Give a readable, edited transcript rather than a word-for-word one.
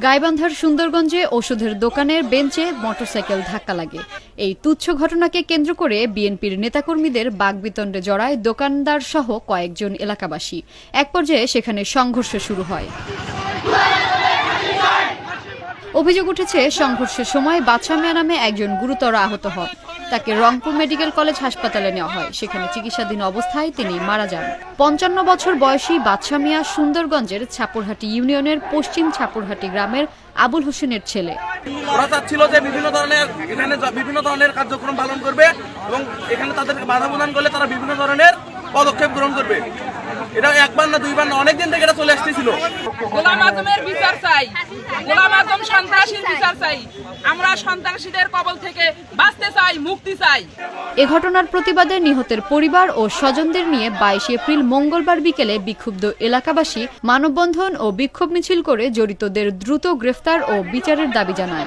গাইবান্ধার সুন্দরগঞ্জে ওষুধের দোকানের বেঞ্চে মোটরসাইকেল ধাক্কা লাগে। এই তুচ্ছ ঘটনাকে কেন্দ্র করে বিএনপির নেতাকর্মীদের বাকবিতণ্ডে জড়ায় দোকানদার সহ কয়েকজন এলাকাবাসী। এক পর্যায়ে সেখানে সংঘর্ষ শুরু হয়। অভিযোগ উঠেছে, সংঘর্ষের সময় বাদশা মিয়া নামে একজন গুরুতর আহত হন। তাকে রংপুর মেডিকেল কলেজ হাসপাতালে নেওয়া হয়। সেখানে চিকিৎসাধীন অবস্থায় তিনি মারা যান। ৫৫ বছর বয়সী বাদশা মিয়া সুন্দরগঞ্জের ছাপুরহাটি ইউনিয়নের পশ্চিম ছাপুরহাটি গ্রামের আবুল হোসেনের ছেলে। ওরা চাচ্ছিল যে বিভিন্ন ধরনের কার্যক্রম পালন করবে এবং এখানে তাদেরকে বাধা প্রদান করলে তারা বিভিন্ন ধরনের পদক্ষেপ গ্রহণ করবে। এটা একবার না দুইবার না, অনেকদিন থেকে এটা চলে আসতেছিল। গোলাম আজমের বিচার চাই, গোলাম আজম সন্ত্রাসীর বিচার চাই। আমরা সন্ত্রাসীদের কবল থেকে বাঁচতে চাই, মুক্তি চাই। এ ঘটনার প্রতিবাদে নিহতের পরিবার ও স্বজনদের নিয়ে ২২ এপ্রিল মঙ্গলবার বিকেলে বিক্ষুব্ধ এলাকাবাসী মানববন্ধন ও বিক্ষোভ মিছিল করে জড়িতদের দ্রুত গ্রেফতার ও বিচারের দাবি জানায়।